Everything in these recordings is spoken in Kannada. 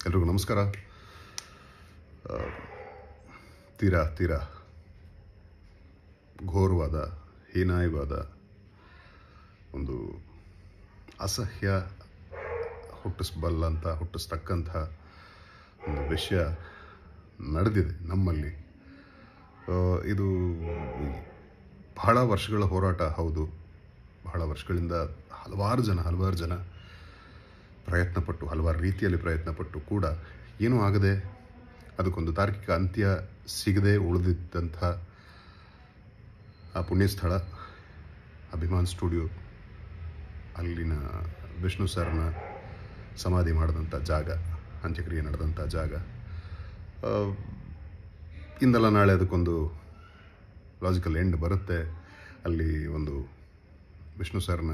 ಎಲ್ರಿಗೂ ನಮಸ್ಕಾರ. ತೀರಾ ಘೋರವಾದ ಹೀನಾಯವಾದ ಒಂದು ಅಸಹ್ಯ ಹುಟ್ಟಿಸ್ತಕ್ಕಂಥ ಒಂದು ವಿಷಯ ನಡೆದಿದೆ ನಮ್ಮಲ್ಲಿ. ಇದು ಬಹಳ ವರ್ಷಗಳ ಹೋರಾಟ. ಹೌದು, ಬಹಳ ವರ್ಷಗಳಿಂದ ಹಲವಾರು ಜನ ಪ್ರಯತ್ನಪಟ್ಟು, ಹಲವಾರು ರೀತಿಯಲ್ಲಿ ಪ್ರಯತ್ನಪಟ್ಟು ಕೂಡ ಏನೂ ಆಗದೆ, ಅದಕ್ಕೊಂದು ತಾರ್ಕಿಕ ಅಂತ್ಯ ಸಿಗದೆ ಉಳಿದಿದ್ದಂಥ ಆ ಪುಣ್ಯಸ್ಥಳ ಅಭಿಮಾನ್ ಸ್ಟುಡಿಯೋ, ಅಲ್ಲಿನ ವಿಷ್ಣು ಸರ್ನ ಸಮಾಧಿ ಮಾಡಿದಂಥ ಜಾಗ, ಅಂತ್ಯಕ್ರಿಯೆ ನಡೆದಂಥ ಜಾಗ. ಇಂದಲ್ಲ ನಾಳೆ ಅದಕ್ಕೊಂದು ಲಾಜಿಕಲ್ ಎಂಡ್ ಬರುತ್ತೆ. ಅಲ್ಲಿ ಒಂದು ವಿಷ್ಣು ಸರ್ನ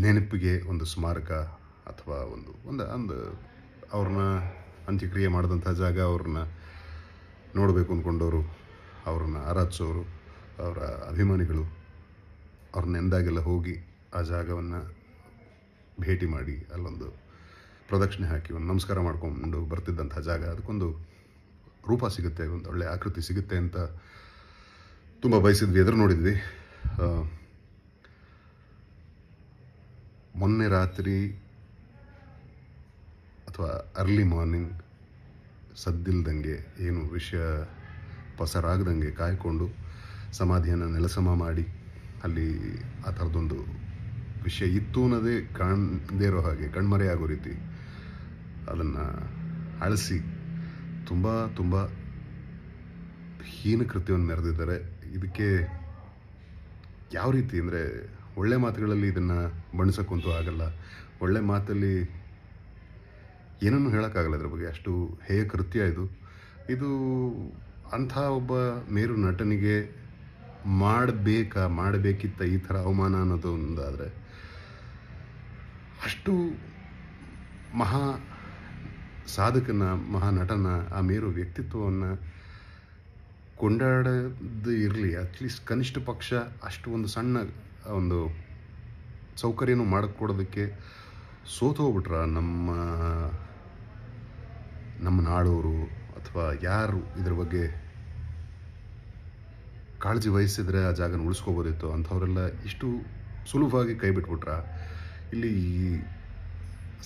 ನೆನಪಿಗೆ ಒಂದು ಸ್ಮಾರಕ ಅಥವಾ ಒಂದು ಅವ್ರನ್ನ ಅಂತ್ಯಕ್ರಿಯೆ ಮಾಡಿದಂಥ ಜಾಗ, ಅವ್ರನ್ನ ನೋಡಬೇಕು ಅಂದ್ಕೊಂಡವರು, ಅವ್ರನ್ನ ಆರಾಧಿಸೋರು, ಅವರ ಅಭಿಮಾನಿಗಳು ಅವ್ರನ್ನ ಎಂದಾಗೆಲ್ಲ ಹೋಗಿ ಆ ಜಾಗವನ್ನು ಭೇಟಿ ಮಾಡಿ ಅಲ್ಲೊಂದು ಪ್ರದಕ್ಷಿಣೆ ಹಾಕಿ ಒಂದು ನಮಸ್ಕಾರ ಮಾಡಿಕೊಂಡು ಬರ್ತಿದ್ದಂಥ ಜಾಗ, ಅದಕ್ಕೊಂದು ರೂಪ ಸಿಗುತ್ತೆ, ಒಂದು ಒಳ್ಳೆಯ ಆಕೃತಿ ಸಿಗುತ್ತೆ ಅಂತ ತುಂಬ ಬಯಸಿದ್ವಿ, ಎದುರು ನೋಡಿದ್ವಿ. ಮೊನ್ನೆ ರಾತ್ರಿ ಅಥವಾ ಅರ್ಲಿ ಮಾರ್ನಿಂಗ್ ಸದ್ದಿಲ್ದಂಗೆ, ಏನು ವಿಷಯ ಪಸರಾಗದಂಗೆ ಕಾಯ್ಕೊಂಡು ಸಮಾಧಿಯನ್ನು ನೆಲಸಮ ಮಾಡಿ ಅಲ್ಲಿ ಆ ಥರದೊಂದು ವಿಷಯ ಇತ್ತು ಅನ್ನೋದೇ ಕಾಣದೇ ಇರೋ ಹಾಗೆ, ಕಣ್ಮರೆಯಾಗೋ ರೀತಿ ಅದನ್ನು ಅಳಿಸಿ ತುಂಬ ಹೀನ ಕೃತ್ಯವನ್ನು ಮೆರೆದಿದ್ದಾರೆ. ಇದಕ್ಕೆ ಯಾವ ರೀತಿ ಅಂದರೆ, ಒಳ್ಳೆ ಮಾತುಗಳಲ್ಲಿ ಇದನ್ನು ಬಣ್ಣಿಸೋಕ್ಕಂತೂ ಆಗಲ್ಲ. ಒಳ್ಳೆ ಮಾತಲ್ಲಿ ಏನನ್ನೂ ಹೇಳೋಕ್ಕಾಗಲ್ಲ ಇದ್ರ ಬಗ್ಗೆ, ಅಷ್ಟು ಹೇಯ ಕೃತ್ಯ ಇದು. ಅಂಥ ಒಬ್ಬ ಮೇರು ನಟನಿಗೆ ಮಾಡಬೇಕಿತ್ತ ಈ ಥರ ಅವಮಾನ ಅನ್ನೋದು ಒಂದಾದರೆ, ಅಷ್ಟು ಮಹಾ ಸಾಧಕನ, ಮಹಾ ನಟನ, ಆ ಮೇರು ವ್ಯಕ್ತಿತ್ವವನ್ನು ಕೊಂಡಾಡದು ಇರಲಿ, ಅಟ್ಲೀಸ್ಟ್ ಕನಿಷ್ಠ ಪಕ್ಷ ಅಷ್ಟು ಒಂದು ಸಣ್ಣ ಒಂದು ಸೌಕರ್ಯನೂ ಮಾಡಿಕೊಡೋದಕ್ಕೆ ಸೋತೋಗ್ಬಿಟ್ರ ನಮ್ಮ ನಾಡೋರು, ಅಥವಾ ಯಾರು ಇದ್ರ ಬಗ್ಗೆ ಕಾಳಜಿ ವಹಿಸಿದ್ರೆ ಆ ಜಾಗನ ಉಳಿಸ್ಕೋಬೋದಿತ್ತು, ಅಂಥವರೆಲ್ಲ ಇಷ್ಟು ಸುಲಭವಾಗಿ ಕೈ ಬಿಟ್ಬಿಟ್ರ. ಇಲ್ಲಿ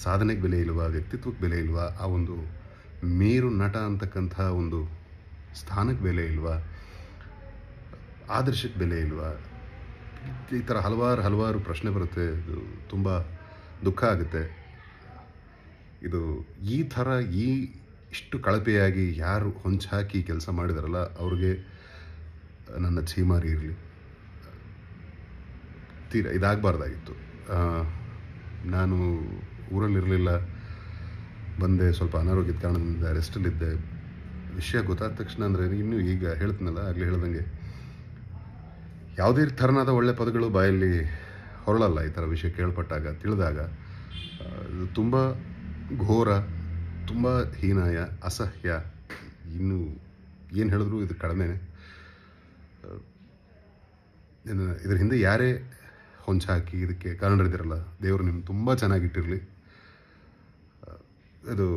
ಸಾಧನೆಗೆ ಬೆಲೆ ಇಲ್ವಾ, ವ್ಯಕ್ತಿತ್ವಕ್ಕೆ ಬೆಲೆ ಇಲ್ವಾ, ಆ ಒಂದು ಮೇರು ನಟ ಅಂತಕ್ಕಂಥ ಒಂದು ಸ್ಥಾನಕ್ಕೆ ಬೆಲೆ ಇಲ್ವಾ, ಆದರ್ಶಕ್ಕೆ ಬೆಲೆ ಇಲ್ವಾ? ಈ ಥರ ಹಲವಾರು ಪ್ರಶ್ನೆ ಬರುತ್ತೆ. ಇದು ತುಂಬ ದುಃಖ ಆಗುತ್ತೆ. ಇದು ಈ ಥರ ಇಷ್ಟು ಕಳಪೆಯಾಗಿ ಯಾರು ಹೊಂಚಾಕಿ ಕೆಲಸ ಮಾಡಿದಾರಲ್ಲ, ಅವ್ರಿಗೆ ನನ್ನ ಛೀಮಾರಿ ಇರಲಿ. ಇದಾಗಬಾರ್ದಾಗಿತ್ತು. ನಾನು ಊರಲ್ಲಿರಲಿಲ್ಲ, ಬಂದೆ, ಸ್ವಲ್ಪ ಅನಾರೋಗ್ಯದ ಕಾರಣದಿಂದ ರೆಸ್ಟಲ್ಲಿದ್ದೆ. ವಿಷಯ ಗೊತ್ತಾದ ತಕ್ಷಣ ಅಂದರೆ, ಇನ್ನೂ ಈಗ ಹೇಳ್ತೀನಲ್ಲ, ಆಗಲೇ ಹೇಳ್ದಂಗೆ ಯಾವುದೇ ಥರನಾದ ಒಳ್ಳೆ ಪದಗಳು ಬಾಯಲ್ಲಿ ಹೊರಳಲ್ಲ ಈ ಥರ ವಿಷಯ ಕೇಳ್ಪಟ್ಟಾಗ, ತಿಳಿದಾಗ. ಇದು ತುಂಬ ಘೋರ, ತುಂಬ ಹೀನಾಯ, ಅಸಹ್ಯ. ಇನ್ನು ಏನು ಹೇಳಿದ್ರು ಇದು ಕಡಿಮೆನೆ. ಇದ್ರ ಹಿಂದೆ ಯಾರೇ ಹೊಂಚಾಕಿ ಇದಕ್ಕೆ ಕಾರಣರಿದ್ದೀರಲ್ಲ, ದೇವರು ನಿಮ್ಗೆ ತುಂಬ ಚೆನ್ನಾಗಿಟ್ಟಿರಲಿ. ಇದು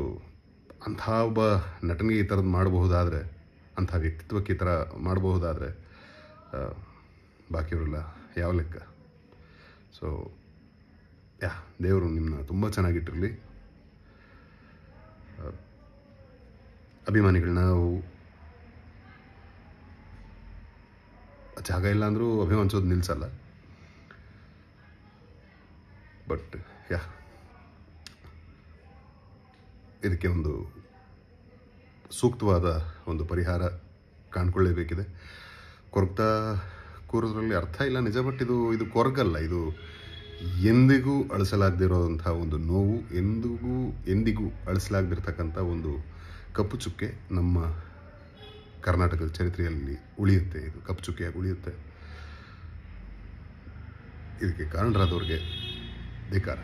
ಅಂಥ ಒಬ್ಬ ನಟನಿಗೆ ಈ ಥರದ್ದು ಮಾಡಬಹುದಾದರೆ, ಅಂಥ ವ್ಯಕ್ತಿತ್ವಕ್ಕೆ ಈ ಥರ ಮಾಡಬಹುದಾದರೆ, ಬಾಕಿಯವರೆಲ್ಲ ಯಾವ ಲೆಕ್ಕ? ಸೊ ದೇವರು ನಿಮ್ಮನ್ನ ತುಂಬ ಚೆನ್ನಾಗಿಟ್ಟಿರಲಿ. ಅಭಿಮಾನಿಗಳನ್ನ ನಾವು ಜಾಗ ಇಲ್ಲ ಅಂದರೂ ಅಭಿಮಾನಿಸೋದು ನಿಲ್ಲಿಸಲ್ಲ. ಬಟ್ ಇದಕ್ಕೆ ಒಂದು ಸೂಕ್ತವಾದ ಒಂದು ಪರಿಹಾರ ಕಾಣ್ಕೊಳ್ಳೇಬೇಕಿದೆ. ಕೊರಗ್ತಾ ಕೂರೋದ್ರಲ್ಲಿ ಅರ್ಥ ಇಲ್ಲ, ನಿಜ. ಬಟ್ ಇದು ಕೊರಗಲ್ಲ, ಇದು ಎಂದಿಗೂ ಅಳಿಸಲಾಗದಿರೋಂಥ ಒಂದು ನೋವು, ಎಂದಿಗೂ ಅಳಿಸಲಾಗದಿರ್ತಕ್ಕಂಥ ಒಂದು ಕಪ್ಪು ಚುಕ್ಕೆ ನಮ್ಮ ಕರ್ನಾಟಕದ ಚರಿತ್ರೆಯಲ್ಲಿ ಉಳಿಯುತ್ತೆ. ಇದು ಕಪ್ಪು ಚುಕ್ಕೆಯಾಗಿ ಉಳಿಯುತ್ತೆ. ಇದಕ್ಕೆ ಕಾರಣರಾದವ್ರಿಗೆ ಧಿಕ್ಕಾರ.